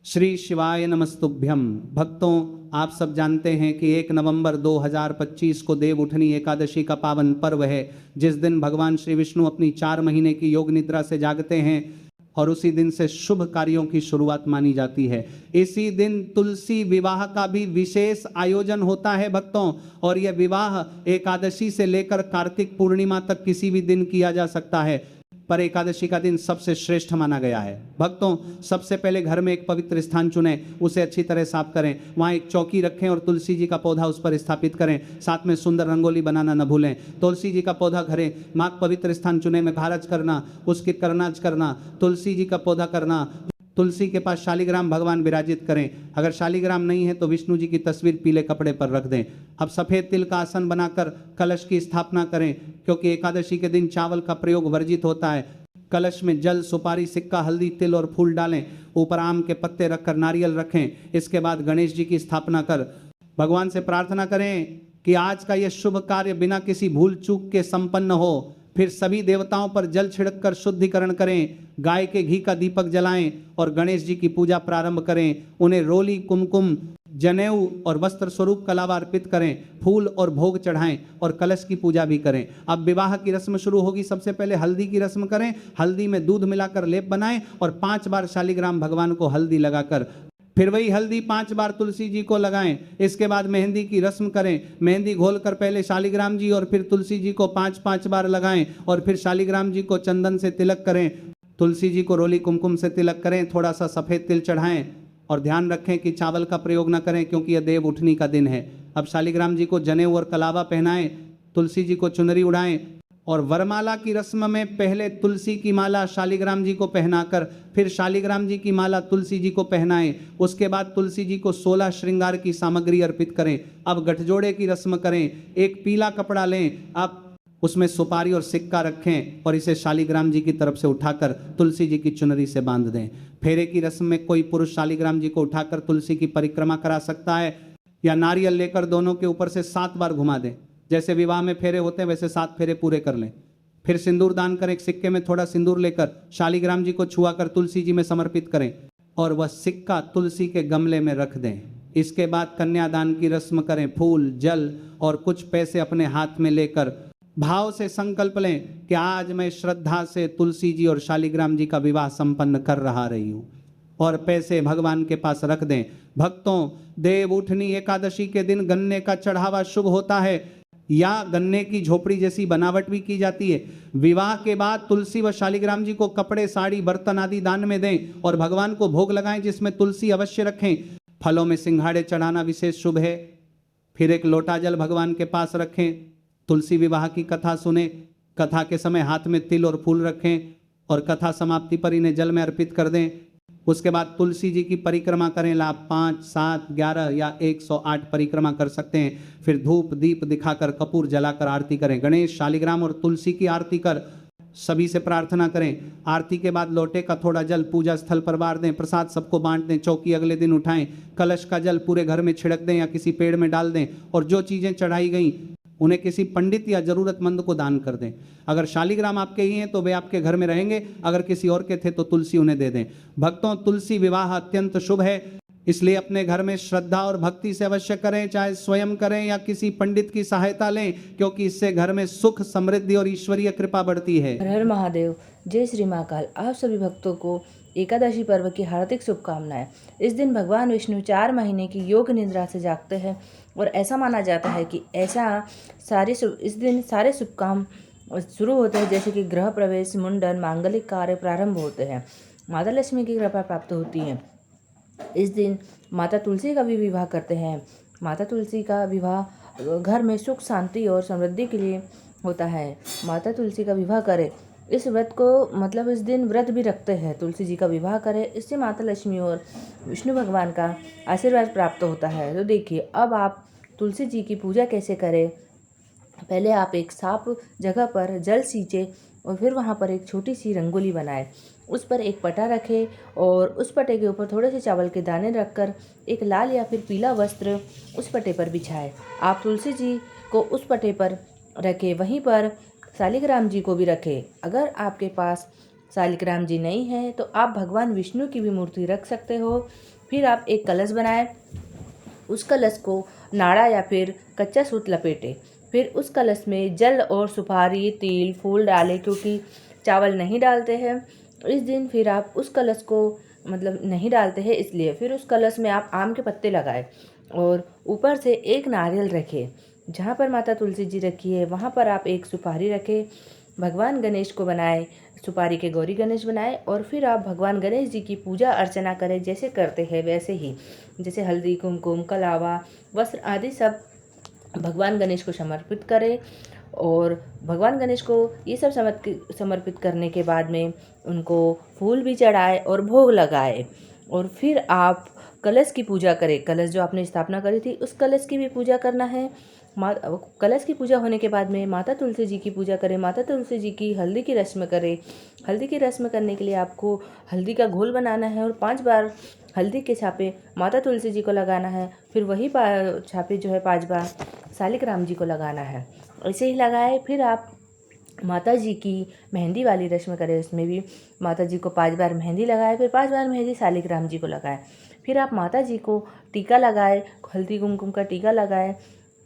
श्री शिवाय नमस्तुभ्यम। भक्तों, आप सब जानते हैं कि 1 नवंबर 2025 को देव उठनी एकादशी का पावन पर्व है, जिस दिन भगवान श्री विष्णु अपनी 4 महीने की योग निद्रा से जागते हैं और उसी दिन से शुभ कार्यों की शुरुआत मानी जाती है। इसी दिन तुलसी विवाह का भी विशेष आयोजन होता है भक्तों, और यह विवाह एकादशी से लेकर कार्तिक पूर्णिमा तक किसी भी दिन किया जा सकता है, पर एकादशी का दिन सबसे श्रेष्ठ माना गया है। भक्तों, सबसे पहले घर में एक पवित्र स्थान चुनें, उसे अच्छी तरह साफ करें, वहाँ एक चौकी रखें और तुलसी जी का पौधा उस पर स्थापित करें। साथ में सुंदर रंगोली बनाना न भूलें। तुलसी जी का पौधा घरे माँ पवित्र स्थान चुने में खारज करना, उसकी करनाज करना, तुलसी जी का पौधा करना। तुलसी के पास शालिग्राम भगवान विराजित करें। अगर शालिग्राम नहीं है तो विष्णु जी की तस्वीर पीले कपड़े पर रख दें। अब सफ़ेद तिल का आसन बनाकर कलश की स्थापना करें, क्योंकि एकादशी के दिन चावल का प्रयोग वर्जित होता है। कलश में जल, सुपारी, सिक्का, हल्दी, तिल और फूल डालें। ऊपर आम के पत्ते रखकर नारियल रखें। इसके बाद गणेश जी की स्थापना कर भगवान से प्रार्थना करें कि आज का यह शुभ कार्य बिना किसी भूल चूक के संपन्न हो। फिर सभी देवताओं पर जल छिड़ककर शुद्धिकरण करें, गाय के घी का दीपक जलाएं और गणेश जी की पूजा प्रारंभ करें। उन्हें रोली, कुमकुम, जनेऊ और वस्त्र स्वरूप कलावा अर्पित करें, फूल और भोग चढ़ाएं और कलश की पूजा भी करें। अब विवाह की रस्म शुरू होगी। सबसे पहले हल्दी की रस्म करें। हल्दी में दूध मिलाकर लेप बनाएं और 5 बार शालिग्राम भगवान को हल्दी लगाकर फिर वही हल्दी 5 बार तुलसी जी को लगाएं। इसके बाद मेहंदी की रस्म करें। मेहंदी घोलकर पहले शालिग्राम जी और फिर तुलसी जी को 5-5 बार लगाएं और फिर शालिग्राम जी को चंदन से तिलक करें। तुलसी जी को रोली कुमकुम से तिलक करें। थोड़ा सा सफ़ेद तिल चढ़ाएं और ध्यान रखें कि चावल का प्रयोग न करें, क्योंकि यह देव उठनी का दिन है। अब शालिग्राम जी को जनेऊ और कलावा पहनाएं, तुलसी जी को चुनरी उड़ाएं और वरमाला की रस्म में पहले तुलसी की माला शालिग्राम जी को पहनाकर फिर शालिग्राम जी की माला तुलसी जी को पहनाएं। उसके बाद तुलसी जी को 16 श्रृंगार की सामग्री अर्पित करें। अब गठजोड़े की रस्म करें। एक पीला कपड़ा लें, आप उसमें सुपारी और सिक्का रखें और इसे शालिग्राम जी की तरफ से उठाकर तुलसी जी की चुनरी से बांध दें। फेरे की रस्म में कोई पुरुष शालिग्राम जी को उठाकर तुलसी की परिक्रमा करा सकता है, या नारियल लेकर दोनों के ऊपर से 7 बार घुमा दें। जैसे विवाह में फेरे होते हैं वैसे 7 फेरे पूरे कर लें। फिर सिंदूर दान करें। एक सिक्के में थोड़ा सिंदूर लेकर शालिग्राम जी को छुआ कर तुलसी जी में समर्पित करें और वह सिक्का तुलसी के गमले में रख दें। इसके बाद कन्यादान की रस्म करें। फूल, जल और कुछ पैसे अपने हाथ में लेकर भाव से संकल्प लें कि आज मैं श्रद्धा से तुलसी जी और शालिग्राम जी का विवाह संपन्न कर रही हूँ, और पैसे भगवान के पास रख दें। भक्तों, देव उठनी एकादशी के दिन गन्ने का चढ़ावा शुभ होता है, या गन्ने की झोपड़ी जैसी बनावट भी की जाती है। विवाह के बाद तुलसी व शालिग्राम जी को कपड़े, साड़ी, बर्तन आदि दान में दें और भगवान को भोग लगाएं, जिसमें तुलसी अवश्य रखें। फलों में सिंघाड़े चढ़ाना विशेष शुभ है। फिर एक लोटा जल भगवान के पास रखें। तुलसी विवाह की कथा सुने। कथा के समय हाथ में तिल और फूल रखें और कथा समाप्ति पर इन्हें जल में अर्पित कर दें। उसके बाद तुलसी जी की परिक्रमा करें। लाभ 5, 7, 11 या 108 परिक्रमा कर सकते हैं। फिर धूप दीप दिखाकर कपूर जलाकर आरती करें। गणेश, शालिग्राम और तुलसी की आरती कर सभी से प्रार्थना करें। आरती के बाद लोटे का थोड़ा जल पूजा स्थल पर बार दें। प्रसाद सबको बांट दें। चौकी अगले दिन उठाएं। कलश का जल पूरे घर में छिड़क दें या किसी पेड़ में डाल दें, और जो चीज़ें चढ़ाई गई उन्हें किसी पंडित या जरूरतमंद को दान कर दें। अगर शालिग्राम आपके ही हैं तो वे आपके घर में रहेंगे, अगर किसी और के थे तो तुलसी उन्हें दे दें। भक्तों, तुलसी विवाह अत्यंत शुभ है, इसलिए अपने घर में श्रद्धा और भक्ति से अवश्य करें, चाहे स्वयं करें या किसी पंडित की सहायता लें, क्योंकि इससे घर में सुख, समृद्धि और ईश्वरीय कृपा बढ़ती है। हर हर महादेव। जय श्री महाकाल। आप सभी भक्तों को एकादशी पर्व की हार्दिक शुभकामनाएं। इस दिन भगवान विष्णु 4 महीने की योग निद्रा से जागते हैं और ऐसा माना जाता है कि इस दिन सारे शुभ काम शुरू होते हैं, जैसे कि गृह प्रवेश, मुंडन, मांगलिक कार्य प्रारंभ होते हैं। माता लक्ष्मी की कृपा प्राप्त होती है। इस दिन माता तुलसी का भी विवाह करते हैं। माता तुलसी का विवाह घर में सुख, शांति और समृद्धि के लिए होता है। माता तुलसी का विवाह करें, इस व्रत को इस दिन व्रत भी रखते हैं। तुलसी जी का विवाह करें, इससे माता लक्ष्मी और विष्णु भगवान का आशीर्वाद प्राप्त होता है। तो देखिए, अब आप तुलसी जी की पूजा कैसे करें। पहले आप एक साफ जगह पर जल सींचे और फिर वहाँ पर एक छोटी सी रंगोली बनाएं। उस पर एक पटा रखें और उस पटे के ऊपर थोड़े से चावल के दाने रखकर एक लाल या फिर पीला वस्त्र उस पटे पर बिछाएं। आप तुलसी जी को उस पटे पर रखें, वहीं पर शालिग्राम जी को भी रखें। अगर आपके पास शालिग्राम जी नहीं है तो आप भगवान विष्णु की भी मूर्ति रख सकते हो। फिर आप एक कलश बनाएं, उस कलश को नाड़ा या फिर कच्चा सूत लपेटें। फिर उस कलश में जल और सुपारी, तिल, फूल डालें, क्योंकि चावल नहीं डालते हैं इस दिन। फिर आप उस कलश को नहीं डालते हैं इसलिए। फिर उस कलश में आप आम के पत्ते लगाएं और ऊपर से एक नारियल रखें। जहाँ पर माता तुलसी जी रखी है वहाँ पर आप एक सुपारी रखें। भगवान गणेश को बनाएं, सुपारी के गौरी गणेश बनाएं और फिर आप भगवान गणेश जी की पूजा अर्चना करें जैसे करते हैं वैसे ही। जैसे हल्दी, कुमकुम, कलावा, वस्त्र आदि सब भगवान गणेश को समर्पित करें। और भगवान गणेश को ये सब समर्पित करने के बाद में उनको फूल भी चढ़ाए और भोग लगाए। और फिर आप कलश की पूजा करें। कलश जो आपने स्थापना करी थी उस कलश की भी पूजा करना है। कलश की पूजा होने के बाद में माता तुलसी जी की पूजा करें। माता तुलसी जी की हल्दी की रस्म करें। हल्दी की रस्म करने के लिए आपको हल्दी का घोल बनाना है और 5 बार हल्दी के छापे माता तुलसी जी को लगाना है। फिर वही छापे जो है 5 बार शालिग्राम जी को लगाना है। ऐसे ही लगाए। फिर आप माता जी की मेहंदी वाली रस्म करें, उसमें भी माता जी को 5 बार मेहंदी लगाए, फिर 5 बार मेहंदी शालिग्राम जी को लगाए। फिर आप माता जी को टीका लगाए, हल्दी कुमकुम का टीका लगाए,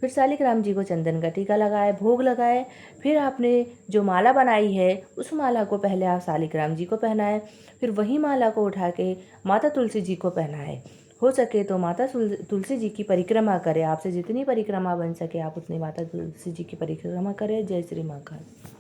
फिर शालिग्राम जी को चंदन का टीका लगाए, भोग लगाए। फिर आपने जो माला बनाई है उस माला को पहले आप शालिग्राम जी को पहनाए, फिर वही माला को उठा के माता तुलसी जी को पहनाए। हो सके तो माता तुलसी जी की परिक्रमा करें। आपसे जितनी परिक्रमा बन सके आप उतनी माता तुलसी जी की परिक्रमा करें। जय श्री महाकाल।